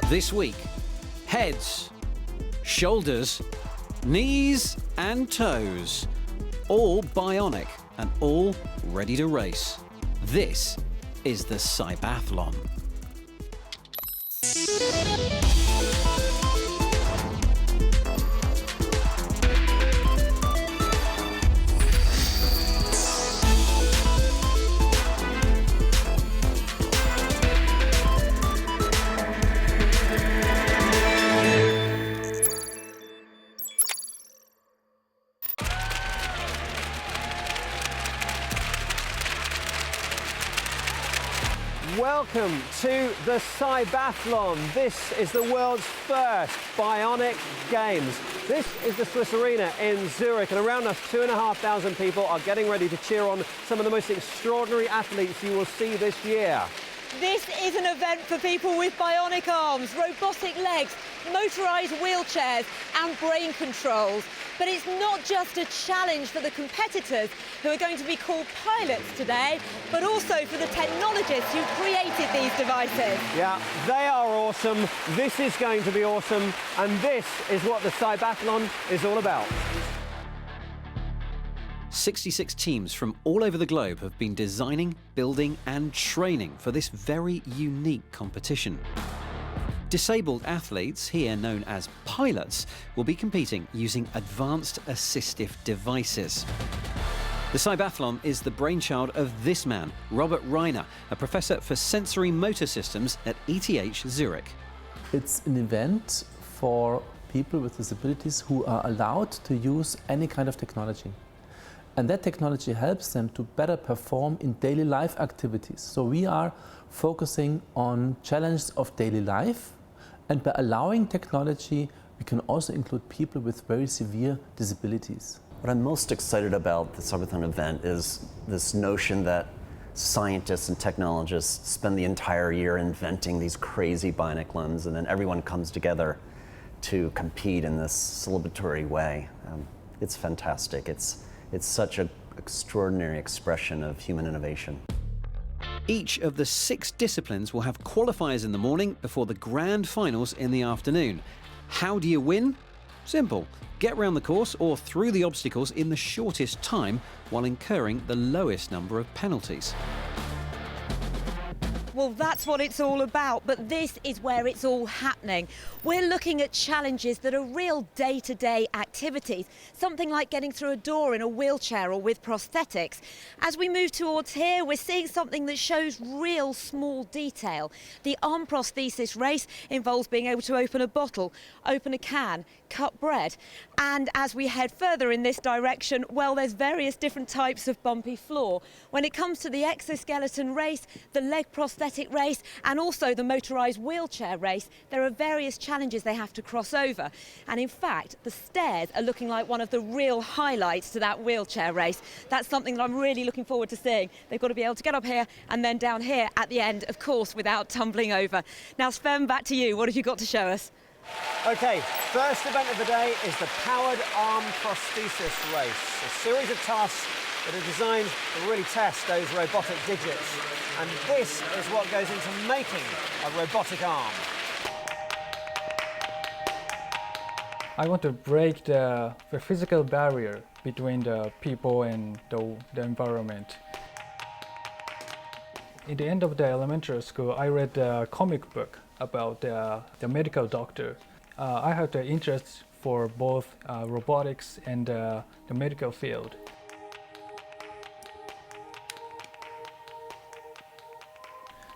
This week, heads, shoulders, knees and toes, all bionic and all ready to race. This is the Cybathlon. Welcome to the Cybathlon. This is the world's first Bionic Games. This is the Swiss arena in Zurich, and around us 2,500 people are getting ready to cheer on some of the most extraordinary athletes you will see this year. This is an event for people with bionic arms, robotic legs, motorised wheelchairs and brain controls. But it's not just a challenge for the competitors, who are going to be called pilots today, but also for the technologists who created these devices. Yeah, they are awesome. This is going to be awesome. And this is what the Cybathlon is all about. 66 teams from all over the globe have been designing, building and training for this very unique competition. Disabled athletes, here known as pilots, will be competing using advanced assistive devices. The Cybathlon is the brainchild of this man, Robert Reiner, a professor for sensory motor systems at ETH Zurich. It's an event for people with disabilities who are allowed to use any kind of technology. And that technology helps them to better perform in daily life activities. So we are focusing on challenges of daily life, and by allowing technology, we can also include people with very severe disabilities. What I'm most excited about the Cybathlon event is this notion that scientists and technologists spend the entire year inventing these crazy bionic limbs, and then everyone comes together to compete in this celebratory way. It's fantastic. It's such an extraordinary expression of human innovation. Each of the 6 disciplines will have qualifiers in the morning before the grand finals in the afternoon. How do you win? Simple. Get round the course or through the obstacles in the shortest time while incurring the lowest number of penalties. Well, that's what it's all about, but this is where it's all happening. We're looking at challenges that are real day-to-day activities, something like getting through a door in a wheelchair or with prosthetics. As we move towards here, we're seeing something that shows real small detail. The arm prosthesis race involves being able to open a bottle, open a can, cut bread. And as we head further in this direction, well, there's various different types of bumpy floor. When it comes to the exoskeleton race, the leg prosthetic race and also the motorised wheelchair race, there are various challenges they have to cross over. And in fact, the stairs are looking like one of the real highlights to that wheelchair race. That's something that I'm really looking forward to seeing. They've got to be able to get up here and then down here at the end, of course, without tumbling over. Now, Sven, back to you. What have you got to show us? OK, first event of the day is the powered arm prosthesis race, a series of tasks that are designed to really test those robotic digits. And this is what goes into making a robotic arm. I want to break the physical barrier between the people and the environment. At the end of the elementary school, I read a comic book about the medical doctor. I had the interest for both robotics and the medical field.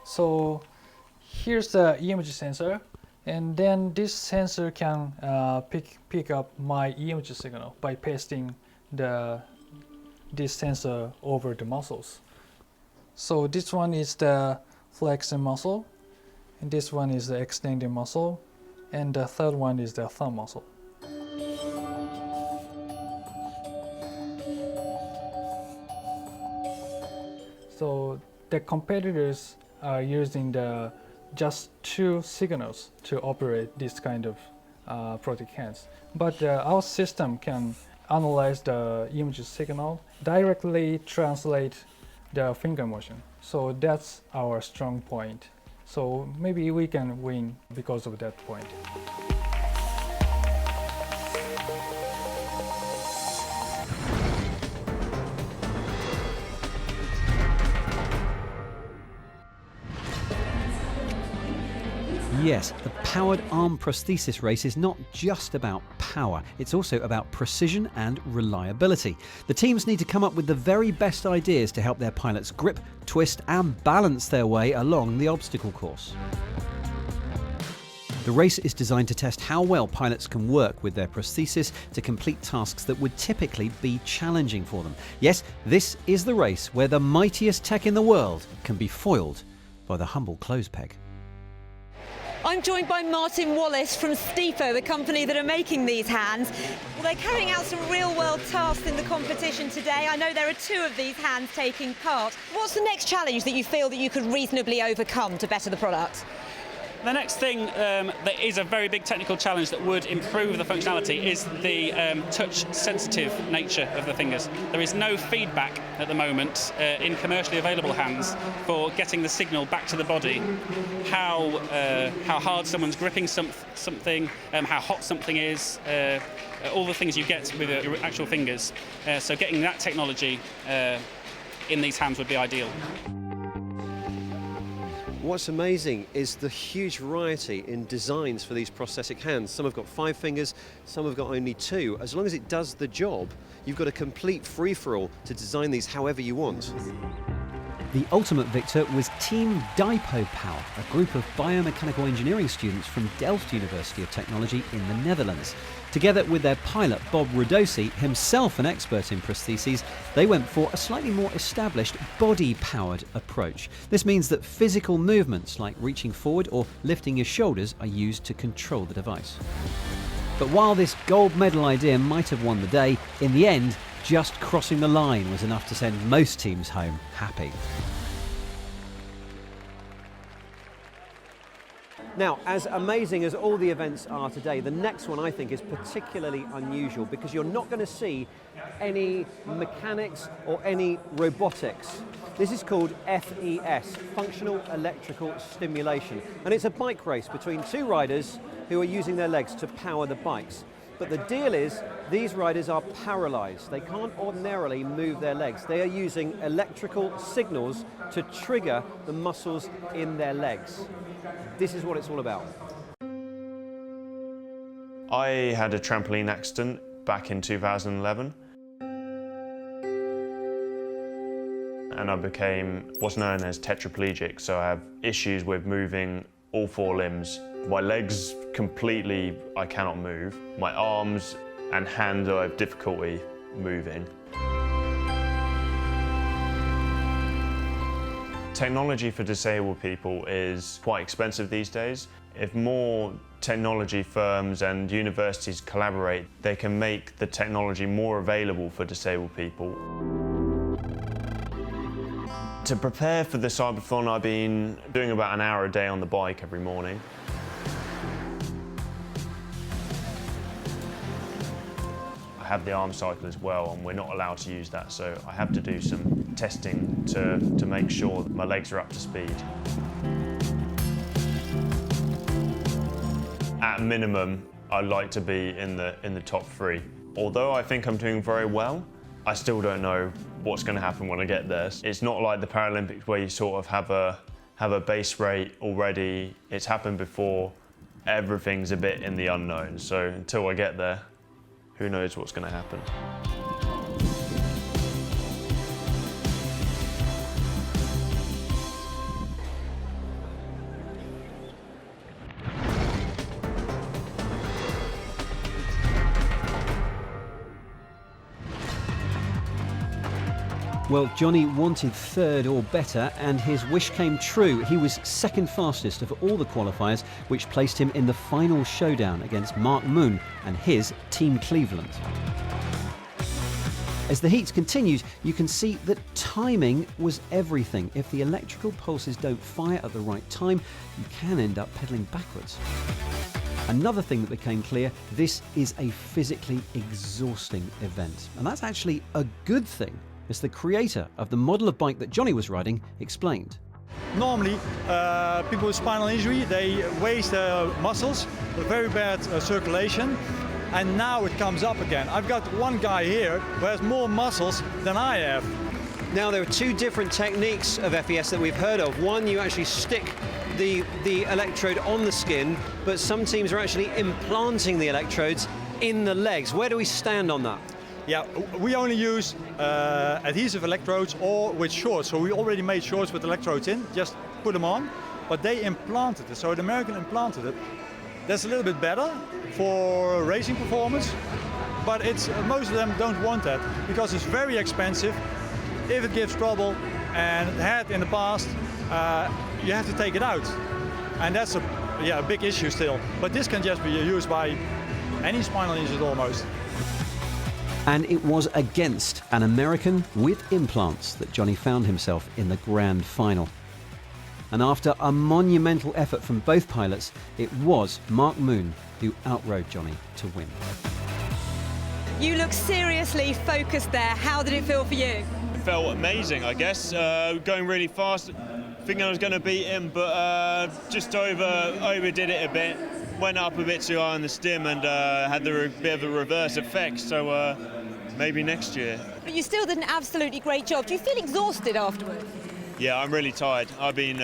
So here's the image sensor, and then this sensor can pick up my image signal by pasting this sensor over the muscles. So this one is the flexor muscle, and this one is the extending muscle, and the third one is the thumb muscle. So the competitors are using just 2 signals to operate this kind of robotic hands. But our system can analyze the image signal, directly translate the finger motion. So that's our strong point. So maybe we can win because of that point. Yes, the powered arm prosthesis race is not just about power, it's also about precision and reliability. The teams need to come up with the very best ideas to help their pilots grip, twist and balance their way along the obstacle course. The race is designed to test how well pilots can work with their prosthesis to complete tasks that would typically be challenging for them. Yes, this is the race where the mightiest tech in the world can be foiled by the humble clothes peg. I'm joined by Martin Wallace from STIFO, the company that are making these hands. Well, they're carrying out some real-world tasks in the competition today. I know there are 2 of these hands taking part. What's the next challenge that you feel that you could reasonably overcome to better the product? The next thing that is a very big technical challenge that would improve the functionality is the touch-sensitive nature of the fingers. There is no feedback at the moment in commercially available hands for getting the signal back to the body, how hard someone's gripping something, how hot something is, all the things you get with your actual fingers. So getting that technology in these hands would be ideal. What's amazing is the huge variety in designs for these prosthetic hands. Some have got 5 fingers, some have got only 2. As long as it does the job, you've got a complete free-for-all to design these however you want. The ultimate victor was Team Dipo Power, a group of biomechanical engineering students from Delft University of Technology in the Netherlands. Together with their pilot Bob Radosi, himself an expert in prostheses, they went for a slightly more established body-powered approach. This means that physical movements like reaching forward or lifting your shoulders are used to control the device. But while this gold medal idea might have won the day, in the end, just crossing the line was enough to send most teams home happy. Now, as amazing as all the events are today, the next one I think is particularly unusual because you're not going to see any mechanics or any robotics. This is called FES, Functional Electrical Stimulation, and it's a bike race between 2 riders who are using their legs to power the bikes. But the deal is, these riders are paralysed. They can't ordinarily move their legs. They are using electrical signals to trigger the muscles in their legs. This is what it's all about. I had a trampoline accident back in 2011. And I became what's known as tetraplegic, so I have issues with moving all 4 limbs. My legs completely, I cannot move. My arms and hands I have difficulty moving. Technology for disabled people is quite expensive these days. If more technology firms and universities collaborate, they can make the technology more available for disabled people. To prepare for the Cybathlon, I've been doing about an hour a day on the bike every morning. I have the arm cycle as well, and we're not allowed to use that, so I have to do some testing to make sure that my legs are up to speed. At minimum, I'd like to be in the top 3. Although I think I'm doing very well, I still don't know what's going to happen when I get there. It's not like the Paralympics where you sort of have a base rate already. It's happened before. Everything's a bit in the unknown, so until I get there, who knows what's going to happen. Well, Johnny wanted 3rd or better, and his wish came true. He was 2nd fastest of all the qualifiers, which placed him in the final showdown against Mark Moon and his Team Cleveland. As the heats continued, you can see that timing was everything. If the electrical pulses don't fire at the right time, you can end up pedalling backwards. Another thing that became clear, this is a physically exhausting event. And that's actually a good thing, as the creator of the model of bike that Johnny was riding explained. Normally, people with spinal injury, they waste their muscles, very bad circulation, and now it comes up again. I've got one guy here who has more muscles than I have. Now, there are two different techniques of FES that we've heard of. One, you actually stick the electrode on the skin, but some teams are actually implanting the electrodes in the legs. Where do we stand on that? Yeah, we only use adhesive electrodes or with shorts. So we already made shorts with electrodes in, just put them on, but they implanted it. So the American implanted it. That's a little bit better for racing performance, but most of them don't want that because it's very expensive. If it gives trouble, and it had in the past, you have to take it out. And that's a big issue still. But this can just be used by any spinal injured almost. And it was against an American with implants that Johnny found himself in the grand final. And after a monumental effort from both pilots, it was Mark Moon who outrode Johnny to win. You look seriously focused there. How did it feel for you? Felt amazing, I guess. Going really fast, thinking I was going to beat him, but just overdid it a bit. Went up a bit too high on the stim and had the bit of a reverse effect. So maybe next year. But you still did an absolutely great job. Do you feel exhausted afterwards? Yeah, I'm really tired. I've been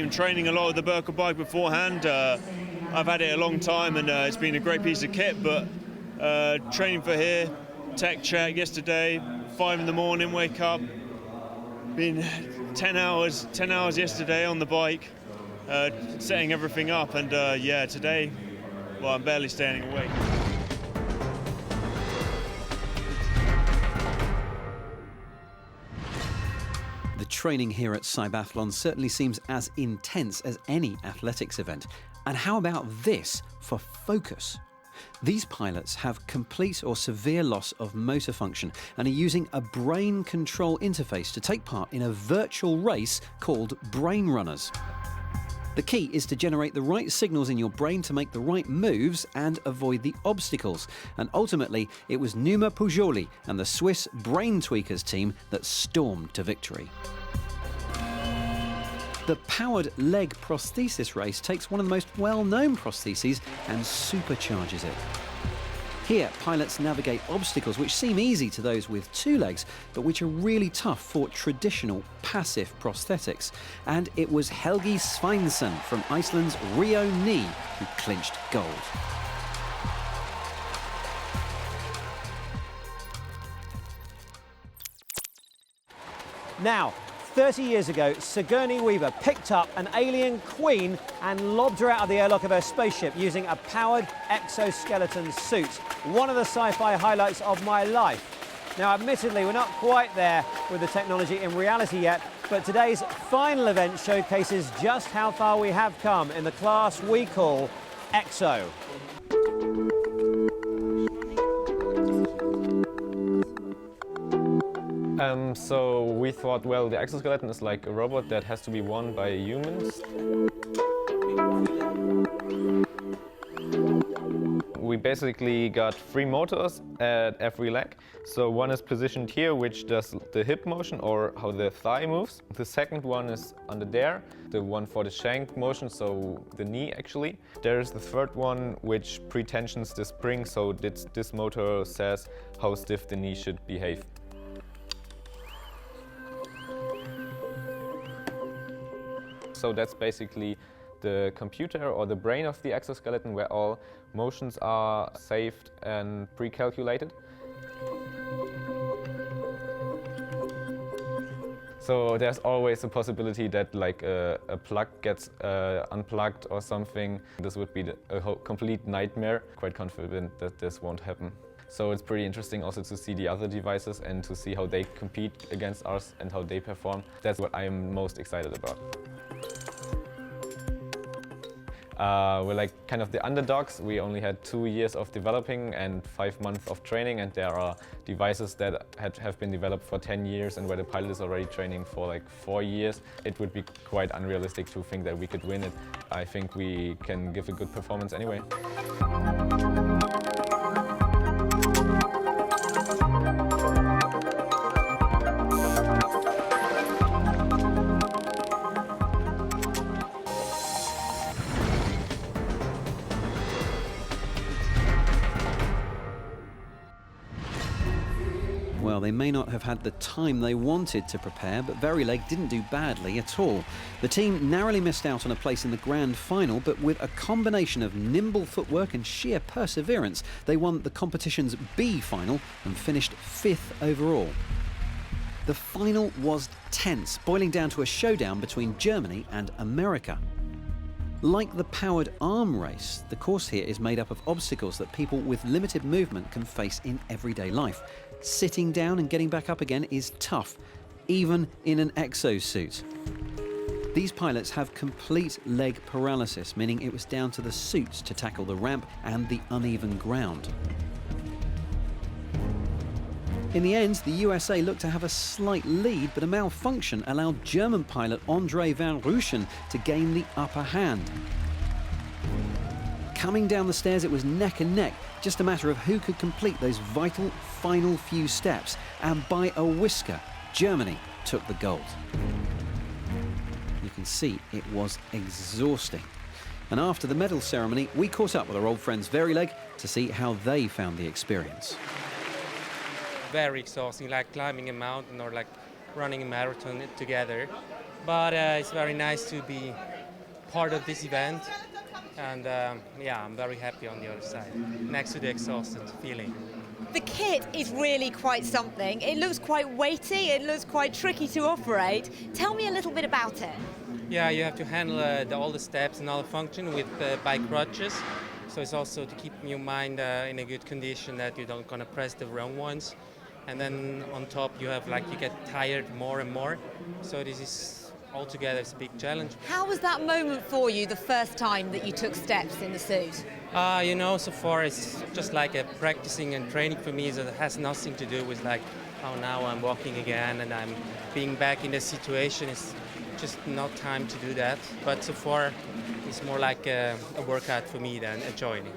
training a lot with the Berkel bike beforehand. I've had it a long time, and it's been a great piece of kit. But training for here, tech check yesterday. 5 in the morning, wake up. Been 10 hours yesterday on the bike, setting everything up, and today, well, I'm barely standing awake. The training here at Cybathlon certainly seems as intense as any athletics event. And how about this for focus? These pilots have complete or severe loss of motor function and are using a brain control interface to take part in a virtual race called Brain Runners. The key is to generate the right signals in your brain to make the right moves and avoid the obstacles. And ultimately, it was Numa Pujoli and the Swiss Brain Tweakers team that stormed to victory. The powered leg prosthesis race takes one of the most well-known prostheses and supercharges it. Here, pilots navigate obstacles which seem easy to those with 2 legs, but which are really tough for traditional passive prosthetics. And it was Helgi Sveinsson from Iceland's Rio Knee who clinched gold. Now, 30 years ago, Sigourney Weaver picked up an alien queen and lobbed her out of the airlock of her spaceship using a powered exoskeleton suit. One of the sci-fi highlights of my life. Now, admittedly, we're not quite there with the technology in reality yet, but today's final event showcases just how far we have come in the class we call EXO. So we thought, well, the exoskeleton is like a robot that has to be won by humans. We basically got 3 motors at every leg. So one is positioned here, which does the hip motion or how the thigh moves. The second one is under there, the one for the shank motion, so the knee actually. There is the third one, which pretensions the spring, so this motor says how stiff the knee should behave. So that's basically the computer or the brain of the exoskeleton where all motions are saved and pre-calculated. So there's always a possibility that like a plug gets unplugged or something. This would be a complete nightmare. Quite confident that this won't happen. So it's pretty interesting also to see the other devices and to see how they compete against us and how they perform. That's what I'm most excited about. We're like kind of the underdogs. We only had 2 years of developing and 5 months of training, and there are devices that have been developed for 10 years and where the pilot is already training for like 4 years. It would be quite unrealistic to think that we could win it. I think we can give a good performance anyway. Well, they may not have had the time they wanted to prepare, but Veryleg didn't do badly at all. The team narrowly missed out on a place in the grand final, but with a combination of nimble footwork and sheer perseverance, they won the competition's B final and finished 5th overall. The final was tense, boiling down to a showdown between Germany and America. Like the powered arm race, the course here is made up of obstacles that people with limited movement can face in everyday life. Sitting down and getting back up again is tough, even in an exosuit. These pilots have complete leg paralysis, meaning it was down to the suits to tackle the ramp and the uneven ground. In the end, the USA looked to have a slight lead, but a malfunction allowed German pilot Andre van Rooyen to gain the upper hand. Coming down the stairs, it was neck and neck, just a matter of who could complete those vital final few steps, and by a whisker, Germany took the gold. You can see it was exhausting. And after the medal ceremony, we caught up with our old friends Veryleg to see how they found the experience. Very exhausting, like climbing a mountain or like running a marathon together. But it's very nice to be part of this event. And yeah, I'm very happy on the other side, next to the exhausted feeling. The kit is really quite something. It looks quite weighty, it looks quite tricky to operate. Tell me a little bit about it. Yeah, you have to handle all the steps and all the function with by crutches. So it's also to keep your mind in a good condition, that you don't gonna press the wrong ones. And then on top you have you get tired more and more. So this is altogether it's a big challenge. How was that moment for you the first time that you took steps in the suit? You know, so far it's just like a practicing and training for me. So it has nothing to do with oh, now I'm walking again and I'm being back in the situation. It's just not time to do that. But so far it's more like a workout for me than enjoying it.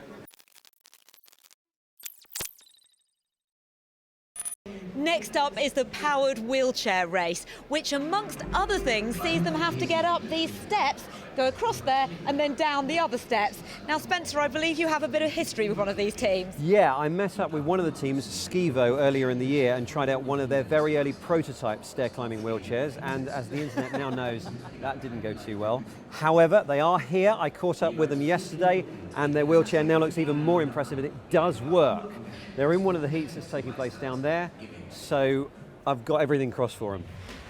Next up is the powered wheelchair race, which amongst other things sees them have to get up these steps, go across there and then down the other steps. Now Spencer, I believe you have a bit of history with one of these teams. Yeah, I met up with one of the teams, Skivo, earlier in the year and tried out one of their very early prototype stair-climbing wheelchairs, and as the internet now knows, that didn't go too well. However, they are here. I caught up with them yesterday and their wheelchair now looks even more impressive, and it does work. They're in one of the heats that's taking place down there, so I've got everything crossed for them.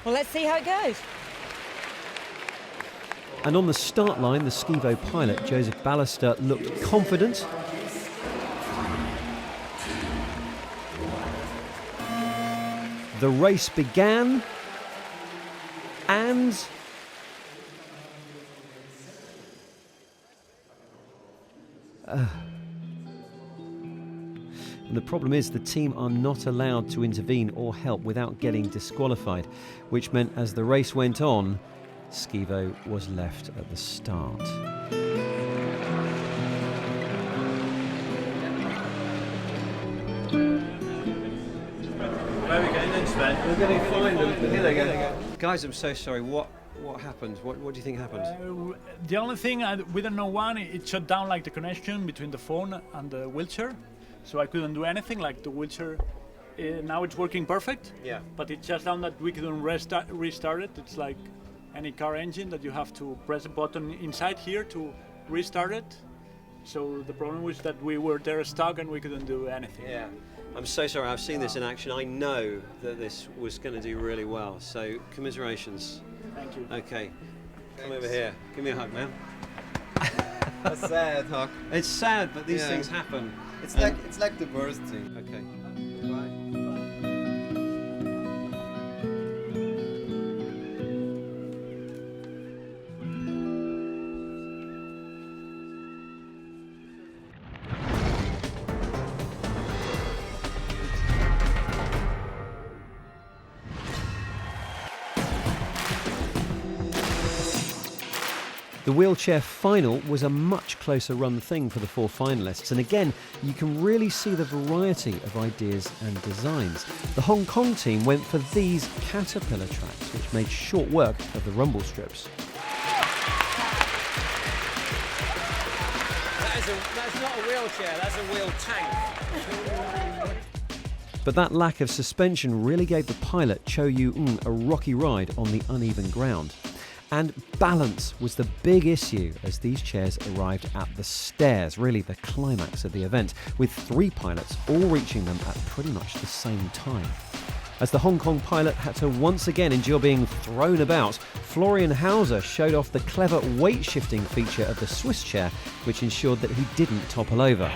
Well, let's see how it goes. And on the start line, the Skivo pilot, Joseph Ballister, looked confident. The race began, and and the problem is the team are not allowed to intervene or help without getting disqualified, which meant as the race went on, Skivo was left at the start. Where are we going then, Sven? We're going to find them. Here they go. Guys, I'm so sorry. What happened? What do you think happened? The only thing, we don't know one, it shut down the connection between the phone and the wheelchair. So I couldn't do anything, the wheelchair, now it's working perfect. Yeah. But it's just down that we couldn't restart it. It's like any car engine that you have to press a button inside here to restart it. So the problem was that we were there stuck and we couldn't do anything. Yeah. I'm so sorry. I've seen this in action. I know that this was going to do really well. So commiserations. Thank you. Okay. Come over here. Give me a hug, man. That's sad, Hawk. It's sad, but these things happen. It's like the worst thing. Okay. The wheelchair final was a much closer run thing for the four finalists, and again you can really see the variety of ideas and designs. The Hong Kong team went for these caterpillar tracks, which made short work of the rumble strips. That's not a wheelchair, that's a wheel tank. but that lack of suspension really gave the pilot Cho Yu-ng a rocky ride on the uneven ground. And balance was the big issue as these chairs arrived at the stairs, really the climax of the event, with 3 pilots all reaching them at pretty much the same time. As the Hong Kong pilot had to once again endure being thrown about, Florian Hauser showed off the clever weight-shifting feature of the Swiss chair, which ensured that he didn't topple over.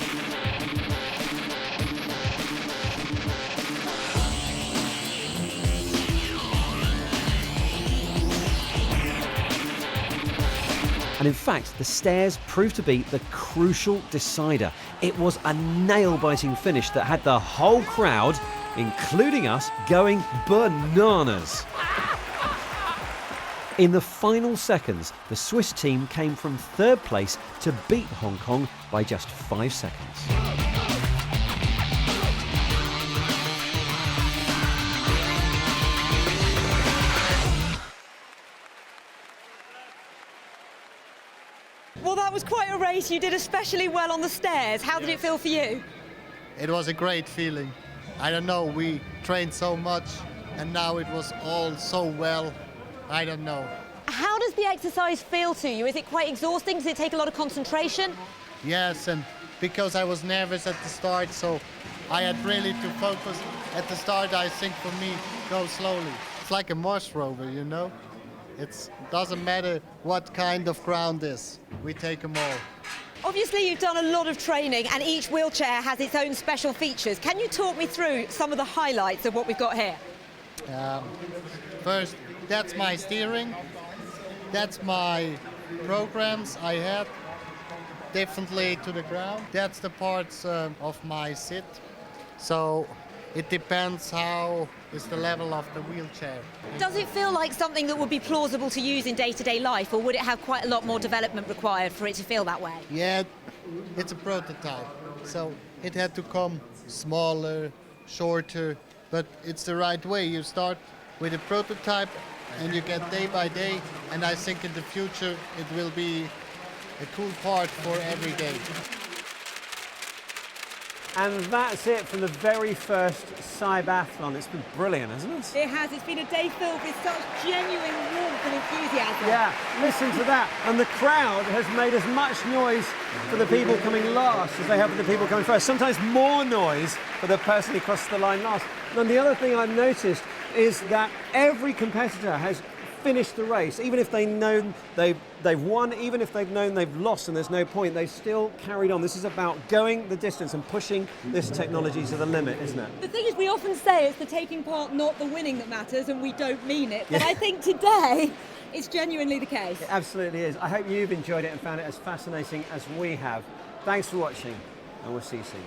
And in fact, the stairs proved to be the crucial decider. It was a nail-biting finish that had the whole crowd, including us, going bananas. In the final seconds, the Swiss team came from 3rd place to beat Hong Kong by just 5 seconds. Well, that was quite a race. You did especially well on the stairs. How did it feel for you? It was a great feeling. I don't know, we trained so much and now it was all so well. I don't know. How does the exercise feel to you? Is it quite exhausting? Does it take a lot of concentration? Yes, and because I was nervous at the start, so I had really to focus. At the start, I think for me, go slowly. It's like a Mars rover, you know? It doesn't matter what kind of ground is. We take them all. Obviously, you've done a lot of training and each wheelchair has its own special features. Can you talk me through some of the highlights of what we've got here? First, that's my steering. That's my programs I have differently to the ground. That's the parts of my seat. So it depends how is the level of the wheelchair. Does it feel like something that would be plausible to use in day-to-day life, or would it have quite a lot more development required for it to feel that way? Yeah, it's a prototype. So it had to come smaller, shorter, but it's the right way. You start with a prototype and you get day by day, and I think in the future it will be a cool part for every day. And that's it from the very first Cybathlon. It's been brilliant, hasn't it? It has. It's been a day filled with such genuine warmth and enthusiasm. Yeah, listen to that. And the crowd has made as much noise for the people coming last as they have for the people coming first. Sometimes more noise for the person who crossed the line last. And the other thing I've noticed is that every competitor has finished the race. Even if they know they've won, even if they've known they've lost and there's no point, they've still carried on. This is about going the distance and pushing this technology to the limit, isn't it? The thing is, we often say it's the taking part, not the winning, that matters, and we don't mean it. But I think today it's genuinely the case. It absolutely is. I hope you've enjoyed it and found it as fascinating as we have. Thanks for watching, and we'll see you soon.